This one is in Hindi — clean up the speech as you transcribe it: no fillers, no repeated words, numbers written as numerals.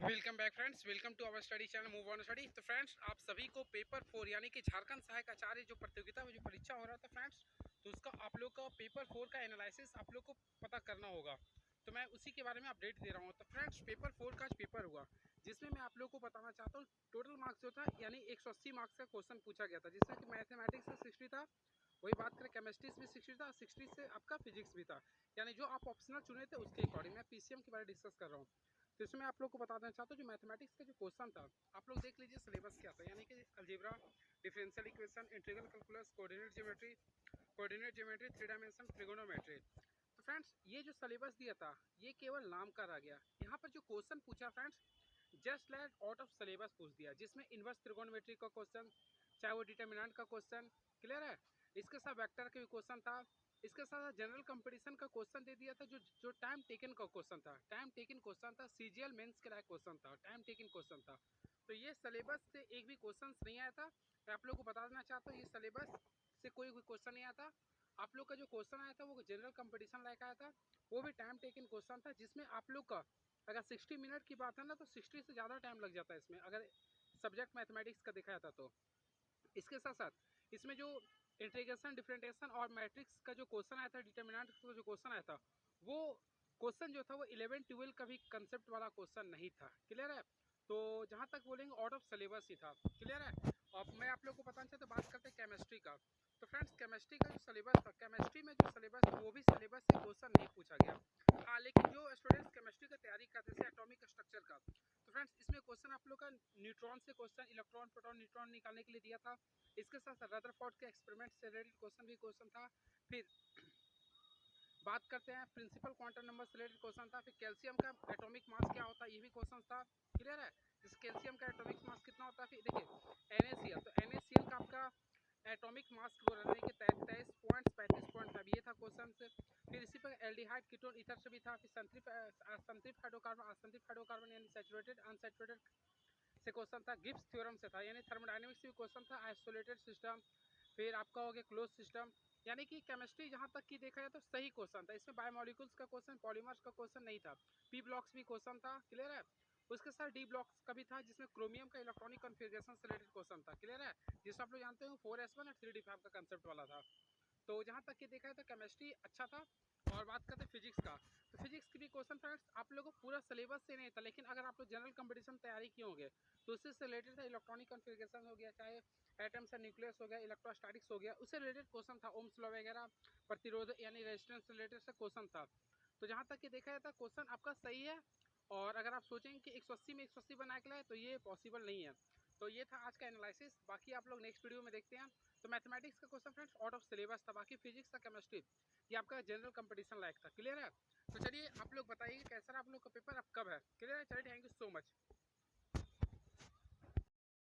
Welcome back friends, welcome to our study channel move on study. तो फ्रेंड्स, आप सभी को पेपर 4 यानी कि झारखंड सहायक आचार्य जो प्रतियोगिता में जो परीक्षा हो रहा था फ्रेंड्स, तो उसका आप लोग का पेपर 4 का एनालिसिस आप लोग को पता करना होगा। तो मैं उसी के बारे में अपडेट दे रहा हूँ। तो फ्रेंड्स, पेपर 4 का पेपर हुआ जिसमें मैं आप लोग को बताना चाहता हूँ टोटल मार्क्स जो था यानी 180 मार्क्स का क्वेश्चन पूछा गया था, जिसमें कि मैथमेटिक्स से 60 था, वही बात करें केमिस्ट्री से भी 60 था, 60 से आपका फिजिक्स भी था। यानी जो आप ऑप्शनल चुने थे उसके अकॉर्डिंग मैं पीसीएम के बारे में डिस्कस कर रहा हूँ। तो इसमें आप लोग को बता देना चाहता हूँ जो मैथमेटिक्स का जो क्वेश्चन था, आप लोग देख लीजिए सिलेबस क्या था। यानी कि algebra, differential equation, integral calculus, coordinate geometry, three dimension, trigonometry. तो फ्रेंड्स, ये जो सिलेबस दिया था ये केवल नाम का रह गया। यहाँ पर जो क्वेश्चन पूछा friends, just like out of syllabus पूछ दिया, जिसमें इनवर्स त्रिगोनोमेट्री का क्वेश्चन, चाहे वो डिटर्मिनेंट का क्वेश्चन, क्लियर है, इसके साथ वेक्टर का भी क्वेश्चन था, इसके साथ जनरल कंपटीशन का क्वेश्चन दे दिया था, जो टाइम टेकन का क्वेश्चन था, टाइम टेकन क्वेश्चन था, सीजीएल मेंस के लायक क्वेश्चन था, टाइम टेकन क्वेश्चन था। तो ये सिलेबस से एक भी क्वेश्चन नहीं आया था। मैं आप लोग को बता देना चाहता हूँ ये सिलेबस से कोई भी क्वेश्चन नहीं आया था। आप लोग का जो क्वेश्चन आया था वो जनरल कंपटीशन लायक आया था, वो भी टाइम टेकन क्वेश्चन था, जिसमें आप लोग का अगर 60 मिनट की बात है ना, तो 60 से ज़्यादा टाइम लग जाता है इसमें, अगर सब्जेक्ट मैथमेटिक्स का देखा जाता तो। इसके साथ साथ इसमें जो इंटीग्रेशन, डिफरेंशिएशन और मैट्रिक्स का जो क्वेश्चन आया था, डिटर्मिनेंट का जो क्वेश्चन आया था, वो क्वेश्चन जो था वो 11-12 का भी कंसेप्ट वाला क्वेश्चन नहीं था, क्लियर है। तो जहाँ तक बोलेंगे आउट ऑफ सिलेबस ही था, क्लियर है। अब मैं आप लोग को बताना चाहता हूँ, बात करते हैं केमिस्ट्री का। तो फ्रेंड्स, केमिस्ट्री का जो सिलेबस था, केमिस्ट्री में जो सिलेबस था वो भी सिलेबस से क्वेश्चन नहीं पूछा गया। हाँ, लेकिन जो स्टूडेंट्स केमिस्ट्री का तैयारी करते थे एटॉमिक स्ट्रक्चर का, तो फ्रेंड्स इसमें क्वेश्चन आप लोग का न्यूट्रॉन से क्वेश्चन, इलेक्ट्रॉन, प्रोटॉन, न्यूट्रॉन निकालने के लिए दिया था। इसके साथ रदरफोर्ड के एक्सपेरिमेंट से रिलेटेड क्वेश्चन था। फिर बात करते हैं प्रिंसिपल क्वांटम नंबर से रिलेटेड क्वेश्चन था। फिर कैल्शियम का एटॉमिक मास क्या होता है, ये भी क्वेश्चन था, क्लियर है। इस कैल्शियम का एटॉमिक मास कितना होता है, फिर देखिए NaCl, तो NaCl का आपका एटॉमिक मास को रहने के 23.35.5, ये था क्वेश्चन से। फिर इसी पर एल्डिहाइड, कीटोन, ईथर से भी था। फिर संतृप्त हाइड्रोकार्बन, असंतृप्त हाइड्रोकार्बन यानी सैचुरेटेड, अनसैचुरेटेड से क्वेश्चन था। गिब्स थ्योरम से था, यानी थर्मोडायनेमिक्स से भी क्वेश्चन था। आइसोलेटेड सिस्टम, फिर आपका हो गया क्लोज सिस्टम। यानी कि केमिस्ट्री जहाँ तक की देखा जाए तो सही क्वेश्चन था। इसमें बायोमोलिकुल्स का क्वेश्चन, पॉलीमर्स का क्वेश्चन नहीं था। पी ब्लॉक्स भी क्वेश्चन था, क्लियर है। उसके साथ डी ब्लॉक्स का भी था, जिसमें क्रोमियम का इलेक्ट्रॉनिक कॉन्फ़िगरेशन से रिलेटेड क्वेश्चन था, क्लियर है, जिसमें आप लोग जानते हो 4s1 और 3d5 का कंसेप्ट वाला था। तो जहाँ तक कि देखा है तो केमिस्ट्री अच्छा था। और बात करते हैं फिजिक्स का, तो फिजिक्स की भी क्वेश्चन फ्रेंड्स आप लोगों को पूरा सिलेबस से नहीं था, लेकिन अगर आप लोग जनरल कंपटीशन तैयारी किए होंगे तो उससे रिलेटेड था। इलेक्ट्रॉनिक कॉन्फ़िगरेशन हो गया, चाहे एटम्स एंड न्यूक्लियस हो गया, इलेक्ट्रोस्टैटिक्स हो गया, उससे रिलेटेड क्वेश्चन था। ओम्स लॉ वगैरह, प्रतिरोध यानी रेजिस्टेंस से रिलेटेड से क्वेश्चन था। तो जहाँ तक कि देखा जाता है क्वेश्चन आपका सही है। और अगर आप सोचेंगे कि 180 में 180 बना के लाए तो ये पॉसिबल नहीं है। तो ये था आज का एनालिसिस, बाकी आप लोग नेक्स्ट वीडियो में देखते हैं। तो मैथमेटिक्स का question friends out of syllabus था, बाकी फिजिक्स का, केमिस्ट्री ये आपका जनरल कंपटीशन लायक था, क्लियर है। तो चलिए आप लोग बताइए कैसा आप